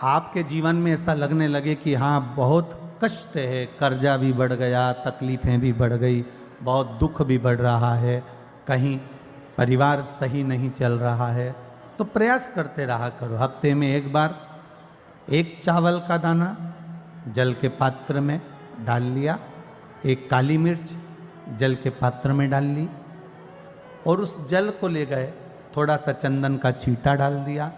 आपके जीवन में ऐसा लगने लगे कि हाँ बहुत कष्ट है, कर्जा भी बढ़ गया, तकलीफ़ें भी बढ़ गई, बहुत दुख भी बढ़ रहा है, कहीं परिवार सही नहीं चल रहा है, तो प्रयास करते रहा करो। हफ्ते में एक बार एक चावल का दाना जल के पात्र में डाल लिया, एक काली मिर्च जल के पात्र में डाल ली और उस जल को ले गए, थोड़ा सा चंदन का छींटा डाल दिया,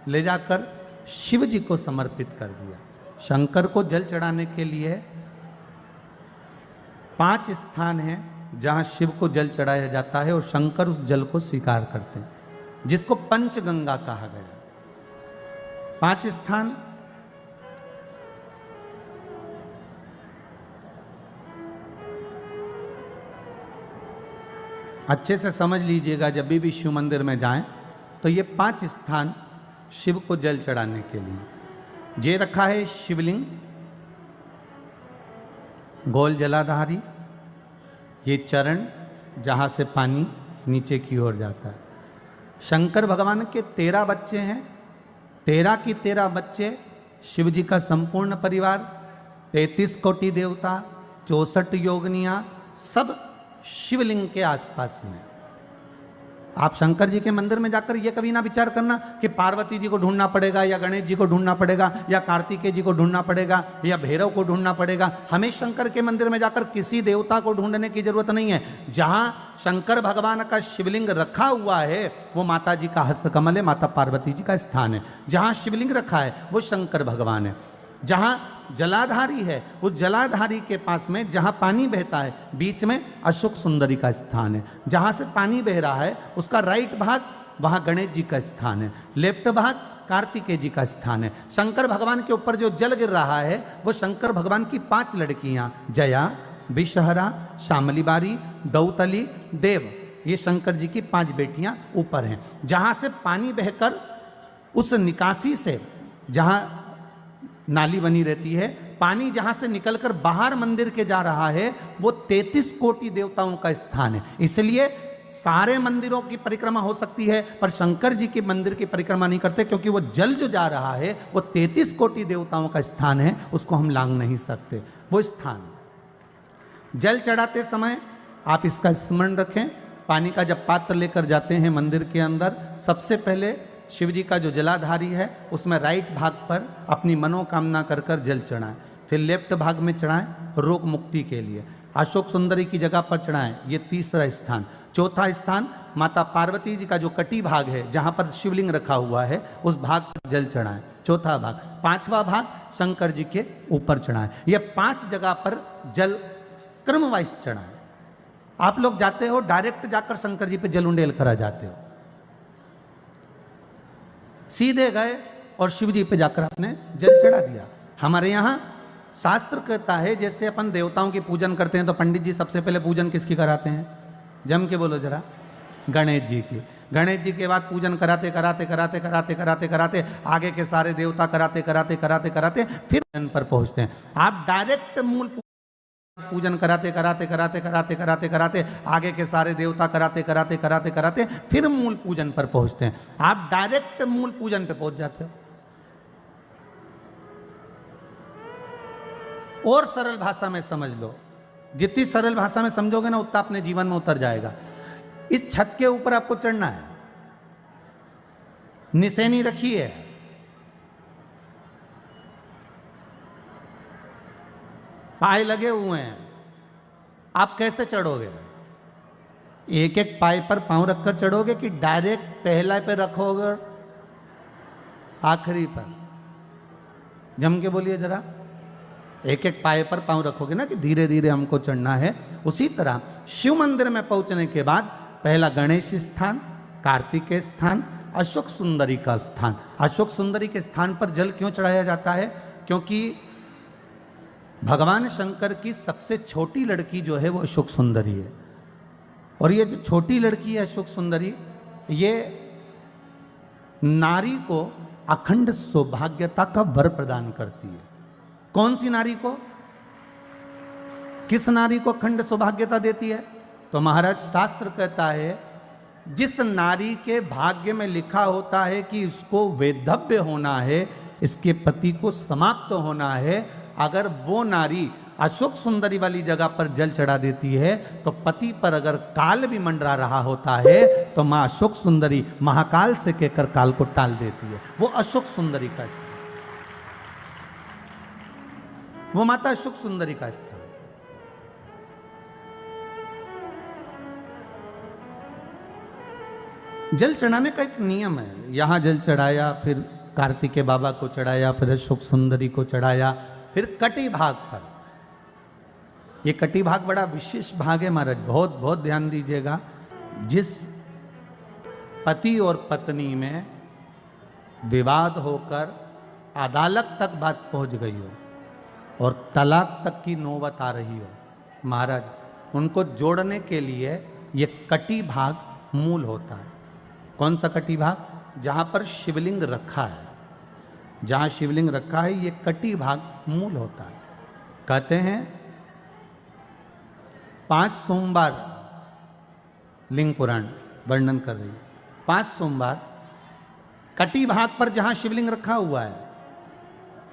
ले जाकर शिव जी को समर्पित कर दिया। शंकर को जल चढ़ाने के लिए 5 स्थान हैं जहाँ शिव को जल चढ़ाया जाता है और शंकर उस जल को स्वीकार करते हैं, जिसको पंचगंगा कहा गया। 5 स्थान अच्छे से समझ लीजिएगा, जब भी शिव मंदिर में जाएं तो ये 5 स्थान शिव को जल चढ़ाने के लिए ये रखा है। शिवलिंग, गोल जलाधारी, ये चरण जहाँ से पानी नीचे की ओर जाता है। शंकर भगवान के 13 बच्चे हैं, 13 की 13 बच्चे, शिव जी का संपूर्ण परिवार, 33 कोटि देवता, 64 योगनियाँ, सब शिवलिंग के आसपास में। आप शंकर जी के मंदिर में जाकर ये कभी ना विचार करना कि पार्वती जी को ढूंढना पड़ेगा या गणेश जी को ढूंढना पड़ेगा या कार्तिकेय जी को ढूंढना पड़ेगा या भैरव को ढूंढना पड़ेगा। हमें शंकर के मंदिर में जाकर किसी देवता को ढूंढने की जरूरत नहीं है। जहां शंकर भगवान का शिवलिंग रखा हुआ है वो माता जी का हस्तकमल है, माता पार्वती जी का स्थान है। जहां शिवलिंग रखा है वो शंकर भगवान है। जहां जलाधारी है उस जलाधारी के पास में जहां पानी बहता है बीच में अशोक सुंदरी का स्थान है। जहां से पानी बह रहा है उसका राइट भाग वहां गणेश जी का स्थान है, लेफ्ट भाग कार्तिकेय जी का स्थान है। शंकर भगवान के ऊपर जो जल गिर रहा है वो शंकर भगवान की 5 लड़कियां, जया, विषहरा, शामली बारी, दौतली, देव, ये शंकर जी की 5 बेटियां ऊपर हैं। जहां से पानी बहकर उस निकासी से, जहां नाली बनी रहती है, पानी जहां से निकलकर बाहर मंदिर के जा रहा है वो 33 कोटि देवताओं का स्थान है। इसलिए सारे मंदिरों की परिक्रमा हो सकती है पर शंकर जी के मंदिर की परिक्रमा नहीं करते, क्योंकि वो जल जो जा रहा है वो 33 कोटि देवताओं का स्थान है, उसको हम लांघ नहीं सकते। वो स्थान जल चढ़ाते समय आप इसका स्मरण रखें। पानी का जब पात्र लेकर जाते हैं मंदिर के अंदर, सबसे पहले शिव जी का जो जलाधारी है उसमें राइट भाग पर अपनी मनोकामना कर कर जल चढ़ाएं, फिर लेफ्ट भाग में चढ़ाएं रोग मुक्ति के लिए। अशोक सुंदरी की जगह पर चढ़ाएं, ये तीसरा स्थान। चौथा स्थान माता पार्वती जी का जो कटी भाग है जहां पर शिवलिंग रखा हुआ है उस भाग पर जल चढ़ाएं, चौथा भाग। 5वां भाग शंकर जी के ऊपर चढ़ाएं। ये 5 जगह पर जल क्रम वाइज चढ़ाएं। आप लोग जाते हो डायरेक्ट जाकर शंकर जी पे जल उंडेल करा जाते हो, सीधे गए और शिव जी पे जाकर आपने जल चढ़ा दिया। हमारे यहाँ शास्त्र कहता है जैसे अपन देवताओं की पूजन करते हैं तो पंडित जी सबसे पहले पूजन किसकी कराते हैं? जम के बोलो जरा, गणेश जी की। गणेश जी के बाद पूजन कराते कराते कराते कराते कराते कराते आगे के सारे देवता कराते कराते कराते कराते फिर जन पर पहुंचते हैं। आप डायरेक्ट मूल पूजन कराते कराते कराते कराते कराते कराते आगे के सारे देवता कराते कराते कराते कराते फिर मूल पूजन पर पहुंचते हैं। आप डायरेक्ट मूल पूजन पे पहुंच जाते हो। और सरल भाषा में समझ लो, जितनी सरल भाषा में समझोगे ना उतना अपने जीवन में उतर जाएगा। इस छत के ऊपर आपको चढ़ना है, निशानी रखी है, पाए लगे हुए हैं, आप कैसे चढ़ोगे? एक एक पाए पर पांव रखकर चढ़ोगे कि डायरेक्ट पहला पे रखोगे आखिरी पर? जम के बोलिए जरा, एक एक पाए पर पांव रखोगे ना कि धीरे धीरे हमको चढ़ना है। उसी तरह शिव मंदिर में पहुंचने के बाद पहला गणेश स्थान, कार्तिकेय स्थान, अशोक सुंदरी का स्थान। अशोक सुंदरी के स्थान पर जल क्यों चढ़ाया जाता है? क्योंकि भगवान शंकर की सबसे छोटी लड़की जो है वो अशोक सुंदरी है। और ये जो छोटी लड़की है अशोक सुंदरी, ये नारी को अखंड सौभाग्यता का वर प्रदान करती है। कौन सी नारी को? किस नारी को अखंड सौभाग्यता देती है? तो महाराज शास्त्र कहता है जिस नारी के भाग्य में लिखा होता है कि इसको वैधव्य होना है, इसके पति को समाप्त होना है। अगर वो नारी अशोक सुंदरी वाली जगह पर जल चढ़ा देती है तो पति पर अगर काल भी मंडरा रहा होता है तो माँ अशोक सुंदरी महाकाल से कहकर काल को टाल देती है। वो अशोक सुंदरी का स्थान, वो माता अशोक सुंदरी का स्थान। जल चढ़ाने का एक नियम है। यहां जल चढ़ाया, फिर कार्तिकेय बाबा को चढ़ाया, फिर अशोक सुंदरी को चढ़ाया, फिर कटी भाग पर। ये कटी भाग बड़ा विशेष भाग है महाराज, बहुत बहुत ध्यान दीजिएगा। जिस पति और पत्नी में विवाद होकर अदालत तक बात पहुंच गई हो और तलाक तक की नौबत आ रही हो, महाराज उनको जोड़ने के लिए ये कटी भाग मूल होता है। कौन सा कटी भाग? जहां पर शिवलिंग रखा है, जहां शिवलिंग रखा है ये कटी भाग मूल होता है। कहते हैं 5 सोमवार लिंग पुराण वर्णन कर रही है। 5 सोमवार कटी भाग पर जहां शिवलिंग रखा हुआ है,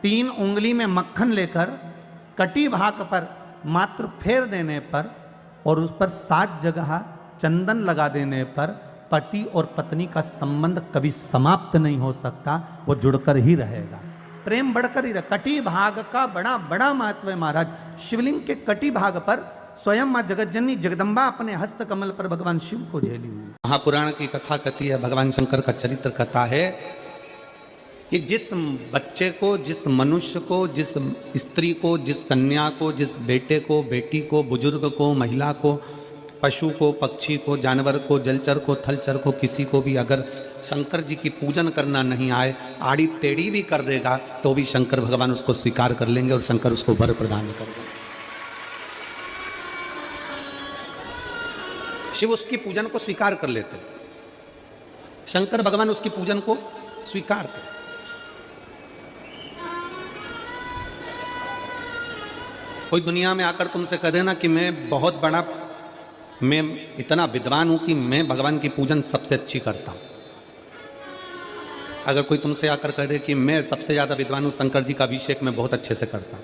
3 उंगली में मक्खन लेकर कटी भाग पर मात्र फेर देने पर और उस पर 7 जगह चंदन लगा देने पर पति और पत्नी का संबंध कभी समाप्त नहीं हो सकता, वो जुड़कर ही रहेगा, प्रेम बढ़कर ही रहेगा। कटी भाग का बड़ा बड़ा महत्व है महाराज। शिवलिंग के कटी भाग पर स्वयं मां जगतजननी जगदम्बा अपने हस्त कमल पर भगवान शिव को झेली हुई। महापुराण की कथा कहती है, भगवान शंकर का चरित्र कथा है कि जिस बच्चे को, जिस मनुष्य को, जिस स्त्री को, जिस कन्या को, जिस बेटे को, बेटी को, बुजुर्ग को, महिला को, पशु को, पक्षी को, जानवर को, जलचर को, थलचर को, किसी को भी अगर शंकर जी की पूजन करना नहीं आए, आड़ी टेढ़ी भी कर देगा तो भी शंकर भगवान उसको स्वीकार कर लेंगे और शंकर उसको वर प्रदान कर देंगे। शिव उसकी पूजन को स्वीकार कर लेते, शंकर भगवान उसकी पूजन को स्वीकारते। कोई दुनिया में आकर तुमसे कह देना कि मैं इतना विद्वान हूं कि मैं भगवान की पूजन सबसे अच्छी करता हूं। अगर कोई तुमसे आकर कह दे कि मैं सबसे ज्यादा विद्वान हूं, शंकर जी का अभिषेक मैं बहुत अच्छे से करता हूं।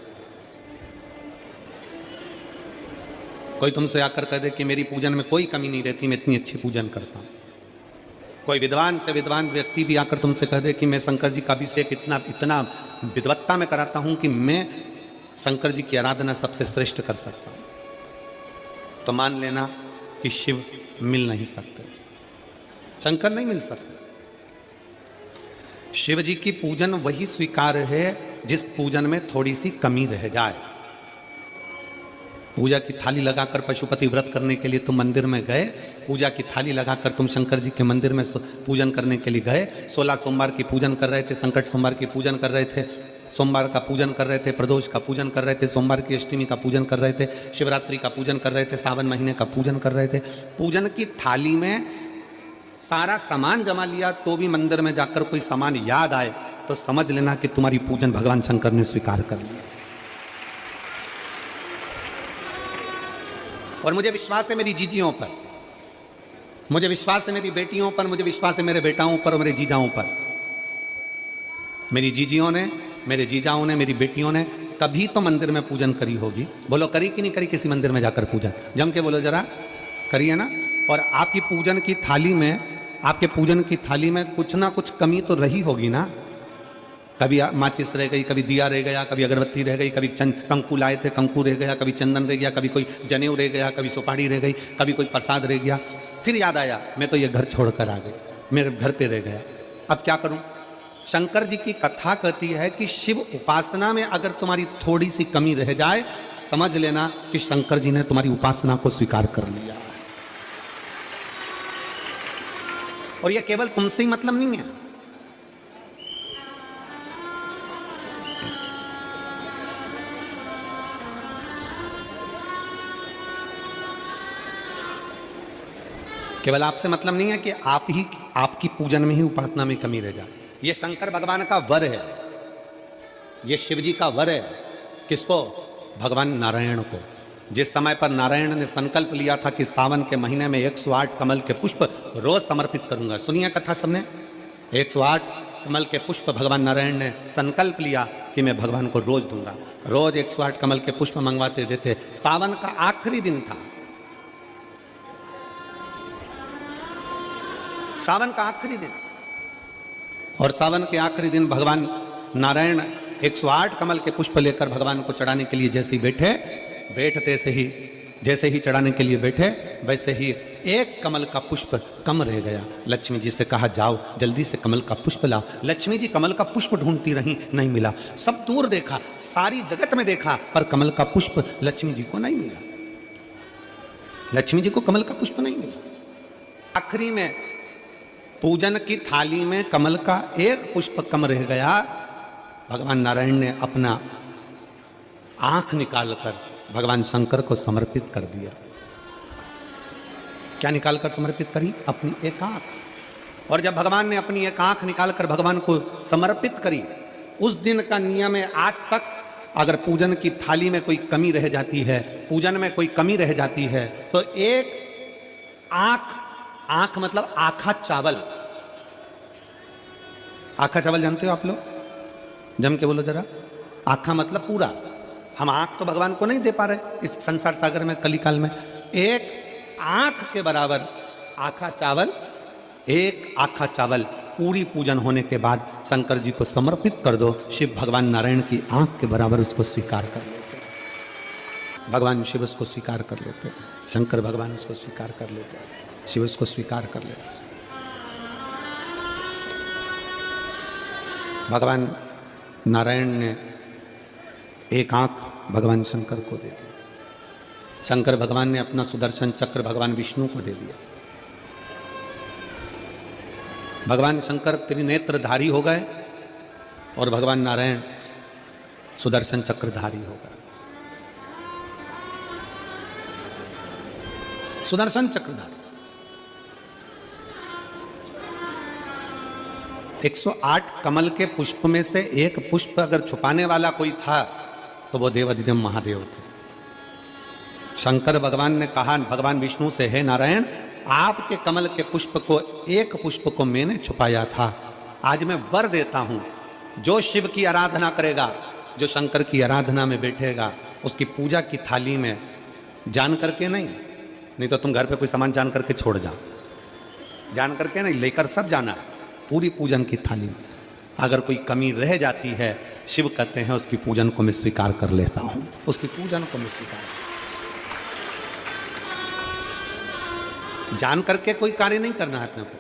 कोई तुमसे आकर कह दे कि मेरी पूजन में कोई कमी नहीं रहती, मैं इतनी अच्छी पूजन करता हूं। कोई विद्वान से विद्वान व्यक्ति भी आकर तुमसे कह दे कि मैं शंकर जी का अभिषेक इतना विद्वत्ता में कराता हूं कि मैं शंकर जी की आराधना सबसे श्रेष्ठ कर सकता हूं, तो मान लेना कि शिव मिल नहीं सकते, शंकर नहीं मिल सकते। शिव जी की पूजन वही स्वीकार है जिस पूजन में थोड़ी सी कमी रह जाए। पूजा की थाली लगाकर पशुपति व्रत करने के लिए तुम मंदिर में गए, पूजा की थाली लगाकर तुम शंकर जी के मंदिर में पूजन करने के लिए गए, 16 सोमवार की पूजन कर रहे थे, संकट सोमवार की पूजन कर रहे थे, सोमवार का पूजन कर रहे थे, प्रदोष का पूजन कर रहे थे, सोमवार की अष्टमी का पूजन कर रहे थे, शिवरात्रि का पूजन कर रहे थे, सावन महीने का पूजन कर रहे थे। पूजन की थाली में सारा सामान जमा लिया तो भी मंदिर में जाकर कोई सामान याद आए तो समझ लेना कि तुम्हारी पूजन भगवान शंकर ने स्वीकार कर लिया। और मुझे विश्वास है मेरी जीजियों पर, मुझे विश्वास है मेरी बेटियों पर, मुझे विश्वास है मेरे बेटाओं पर और मेरे जीजाओं पर। मेरी जीजियों ने, मेरे जीजाओं ने, मेरी बेटियों ने कभी तो मंदिर में पूजन करी होगी। बोलो करी कि नहीं करी किसी मंदिर में जाकर पूजन? जम के बोलो जरा, करिए ना। और आपकी पूजन की थाली में, आपके पूजन की थाली में कुछ ना कुछ कमी तो रही होगी ना। कभी माचिस रह गई, कभी दिया रह गया, कभी अगरबत्ती रह गई, कभी कंकु लाए थे कंकु रह गया, कभी चंदन रह गया, कभी कोई जनेऊ रह गया, कभी सुपारी रह गई, कभी कोई प्रसाद रह गया। फिर याद आया मैं तो ये घर छोड़कर आ गई, मेरे घर पे रह गया, अब क्या करूं? शंकर जी की कथा कहती है कि शिव उपासना में अगर तुम्हारी थोड़ी सी कमी रह जाए, समझ लेना कि शंकर जी ने तुम्हारी उपासना को स्वीकार कर लिया। और यह केवल तुमसे ही मतलब नहीं है, केवल आपसे मतलब नहीं है कि आपकी पूजन में ही उपासना में कमी रह जाए। ये शंकर भगवान का वर है, ये शिव जी का वर है। किसको? भगवान नारायण को। जिस समय पर नारायण ने संकल्प लिया था कि सावन के महीने में 108 कमल के पुष्प रोज समर्पित करूंगा। सुनिए कथा सबने, 108 कमल के पुष्प भगवान नारायण ने संकल्प लिया कि मैं भगवान को रोज दूंगा। रोज 108 कमल के पुष्प मंगवाते देते। सावन का आखिरी दिन था, सावन का आखिरी दिन, और सावन के आखिरी दिन भगवान नारायण 108 कमल के पुष्प लेकर भगवान को चढ़ाने के लिए जैसे ही बैठे, बैठते से ही जैसे ही चढ़ाने के लिए बैठे वैसे ही एक कमल का पुष्प कम रह गया। लक्ष्मी जी से कहा जाओ जल्दी से कमल का पुष्प लाओ। लक्ष्मी जी कमल का पुष्प ढूंढती रही, नहीं मिला। सब दूर देखा, सारी जगत में देखा, पर कमल का पुष्प लक्ष्मी जी को नहीं मिला। लक्ष्मी जी को कमल का पुष्प नहीं मिला। आखिरी में पूजन की थाली में कमल का एक पुष्प कम रह गया। भगवान नारायण ने अपना आंख निकालकर भगवान शंकर को समर्पित कर दिया। क्या निकालकर समर्पित करी? अपनी एक आंख। और जब भगवान ने अपनी एक आंख निकालकर भगवान को समर्पित करी, उस दिन का नियम है आज तक, अगर पूजन की थाली में कोई कमी रह जाती है, पूजन में कोई कमी रह जाती है, तो एक आंख, आंख मतलब आखा चावल, आखा चावल जानते हो आप लोग? जम के बोलो जरा। आखा मतलब पूरा। हम आंख तो भगवान को नहीं दे पा रहे इस संसार सागर में, कलिकाल में। एक आंख के बराबर आखा चावल, एक आखा चावल पूरी पूजन होने के बाद शंकर जी को समर्पित कर दो। शिव भगवान नारायण की आंख के बराबर उसको स्वीकार कर लेते, भगवान शिव उसको स्वीकार कर लेते, शंकर भगवान उसको स्वीकार कर लेते, शिव उसको स्वीकार कर लेते। भगवान नारायण ने एक आंख भगवान शंकर को दे दी। शंकर भगवान ने अपना सुदर्शन चक्र भगवान विष्णु को दे दिया। भगवान शंकर त्रिनेत्रधारी हो गए और भगवान नारायण सुदर्शन चक्रधारी हो गए। सुदर्शन चक्रधारी 108 कमल के पुष्प में से एक पुष्प अगर छुपाने वाला कोई था तो वो देवाधिदेव महादेव थे। शंकर भगवान ने कहा भगवान विष्णु से, हे नारायण, आपके कमल के पुष्प को, एक पुष्प को मैंने छुपाया था। आज मैं वर देता हूं, जो शिव की आराधना करेगा, जो शंकर की आराधना में बैठेगा, उसकी पूजा की थाली में जान करके नहीं तो तुम घर पे कोई सामान जान करके छोड़ जाओ, जान करके नहीं, लेकर सब जाना है। पूरी पूजन की थाली में अगर कोई कमी रह जाती है, शिव कहते हैं उसकी पूजन को मैं स्वीकार कर लेता हूं, उसकी पूजन को मैं स्वीकार, जान करके कोई कार्य नहीं करना है अपने को।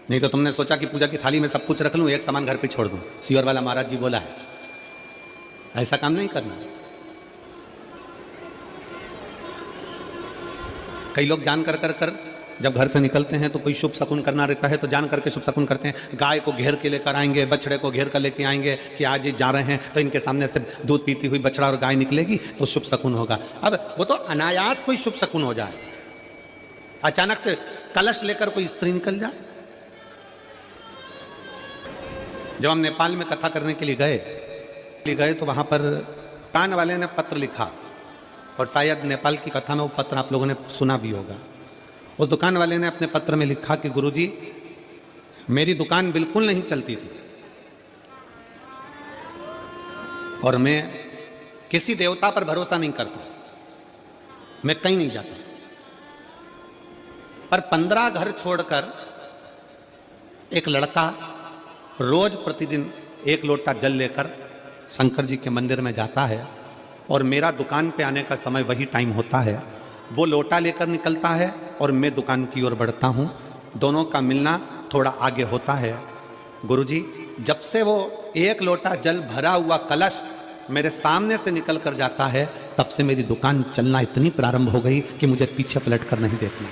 नहीं तो तुमने सोचा कि पूजा की थाली में सब कुछ रख लूं, एक सामान घर पे छोड़ दूं। सीवर वाला महाराज जी बोला है, ऐसा काम नहीं करना। कई लोग जान कर जब घर से निकलते हैं तो कोई शुभ शकुन करना रहता है तो जान करके शुभ शकुन करते हैं। गाय को घेर के लेकर आएंगे, बछड़े को घेर कर लेके आएंगे कि आज ये जा रहे हैं तो इनके सामने से दूध पीती हुई बछड़ा और गाय निकलेगी तो शुभ शकुन होगा। अब वो तो अनायास कोई शुभ शकुन हो जाए, अचानक से कलश लेकर कोई स्त्री निकल जाए। जब हम नेपाल में कथा करने के लिए गए तो वहां पर कान वाले ने पत्र लिखा, और शायद नेपाल की कथा में वो पत्र आप लोगों ने सुना भी होगा। उस दुकान वाले ने अपने पत्र में लिखा कि गुरुजी, मेरी दुकान बिल्कुल नहीं चलती थी और मैं किसी देवता पर भरोसा नहीं करता, मैं कहीं नहीं जाता, पर 15 घर छोड़कर एक लड़का रोज प्रतिदिन 1 लोटा जल लेकर शंकर जी के मंदिर में जाता है और मेरा दुकान पे आने का समय वही टाइम होता है। वो लोटा लेकर निकलता है और मैं दुकान की ओर बढ़ता हूँ, दोनों का मिलना थोड़ा आगे होता है। गुरुजी, जब से वो 1 लोटा जल भरा हुआ कलश मेरे सामने से निकल कर जाता है, तब से मेरी दुकान चलना इतनी प्रारंभ हो गई कि मुझे पीछे पलट कर नहीं देखना।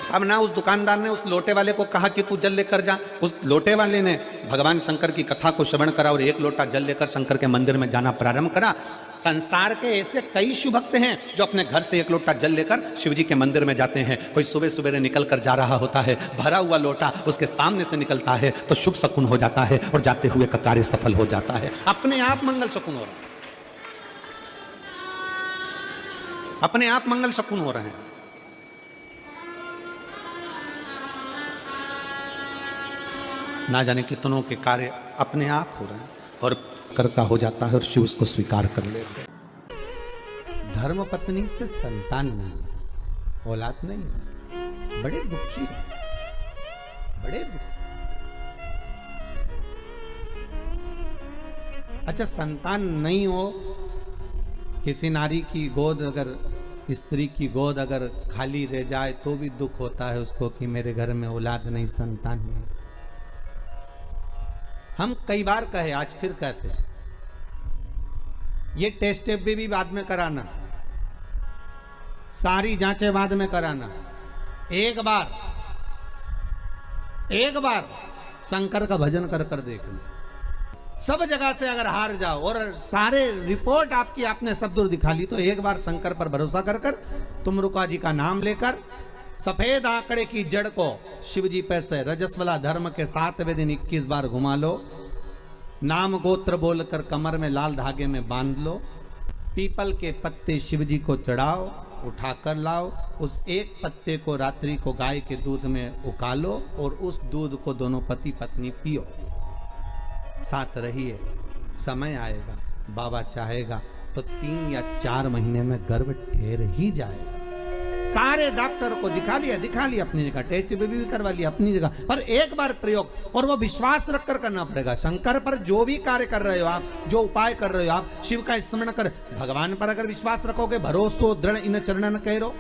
अब ना उस दुकानदार ने उस लोटे वाले को कहा कि तू जल लेकर जा, उस लोटे वाले ने भगवान शंकर की कथा को श्रवण करा और 1 लोटा जल लेकर शंकर के मंदिर में जाना प्रारंभ करा। संसार के ऐसे कई शिव भक्त हैं जो अपने घर से 1 लोटा जल लेकर शिव जी के मंदिर में जाते हैं। कोई सुबह सुबह निकल कर जा रहा होता है, भरा हुआ लोटा उसके सामने से निकलता है तो शुभ शकुन हो जाता है और जाते हुए का कार्य सफल हो जाता है। अपने आप मंगल शकुन हो रहा है, अपने आप मंगल शकुन हो रहे हैं। ना जाने कितनों के कार्य अपने आप हो रहे हैं और कर का हो जाता है और शिव उसको स्वीकार कर लेते हैं। धर्म पत्नी से संतान नहीं, औलाद नहीं, बड़े दुखी है, बड़े दुखी। अच्छा, संतान नहीं हो, किसी नारी की गोद अगर, स्त्री की गोद अगर खाली रह जाए तो भी दुख होता है उसको कि मेरे घर में औलाद नहीं, संतान नहीं। हम कई बार कहे, आज फिर कहते हैं, ये टेस्ट भी बाद में कराना, सारी जांचें बाद में कराना। एक बार शंकर का भजन कर कर देखना। सब जगह से अगर हार जाओ और सारे रिपोर्ट आपकी आपने सब दूर दिखा ली, तो एक बार शंकर पर भरोसा कर कर तुमरुका जी का नाम लेकर सफेद आंकड़े की जड़ को शिवजी पे से रजस्वला धर्म के 7वें दिन 21 बार घुमा लो। नाम गोत्र बोलकर कमर में लाल धागे में बांध लो। पीपल के पत्ते शिवजी को चढ़ाओ, उठाकर लाओ। उस एक पत्ते को रात्रि को गाय के दूध में उकालो और उस दूध को दोनों पति पत्नी पियो। साथ रहिए, समय आएगा, बाबा चाहेगा तो 3 या 4 महीने में गर्भ ठहर ही जाएगा। सारे डॉक्टर को दिखा लिया अपनी जगह, टेस्ट भी करवा लिया अपनी जगह, पर एक बार प्रयोग, और वो विश्वास रखकर करना पड़ेगा। शंकर पर जो भी कार्य कर रहे हो आप, जो उपाय कर रहे हो आप, शिव का स्मरण कर, भगवान पर अगर विश्वास रखोगे, भरोसो दृढ़ इन चरणन कहो,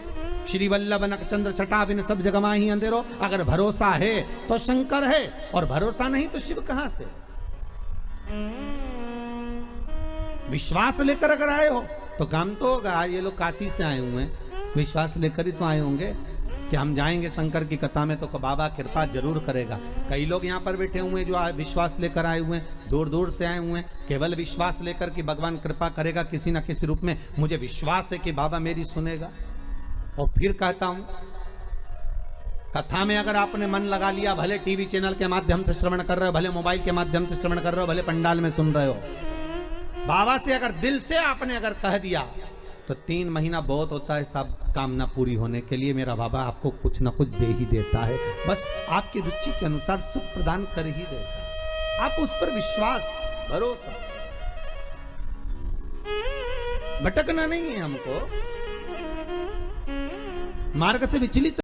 श्री वल्लभ नक चंद्र छटा बिन सब जगह माही अंधेरो। अगर भरोसा है तो शंकर है, और भरोसा नहीं तो शिव कहां से। विश्वास लेकर अगर आए हो तो काम तो होगा। ये लोग काशी से आए हुए हैं, विश्वास लेकर ही तो आए होंगे कि हम जाएंगे शंकर की कथा में तो बाबा कृपा जरूर करेगा। कई लोग यहाँ पर बैठे हुए हैं जो विश्वास लेकर आए हुए हैं, दूर दूर से आए हुए हैं, केवल विश्वास लेकर कि भगवान कृपा करेगा किसी न किसी रूप में, मुझे विश्वास है कि बाबा मेरी सुनेगा। और फिर कहता हूं, कथा में अगर आपने मन लगा लिया, भले टीवी चैनल के माध्यम से श्रवण कर रहे हो, भले मोबाइल के माध्यम से श्रवण कर रहे हो, भले पंडाल में सुन रहे हो, बाबा से अगर दिल से आपने अगर कह दिया तो 3 महीना बहुत होता है सब कामना पूरी होने के लिए। मेरा बाबा आपको कुछ ना कुछ दे ही देता है, बस आपकी रुचि के अनुसार सुख प्रदान कर ही देता है। आप उस पर विश्वास, भरोसा, भटकना नहीं है हमको, मार्ग से विचलित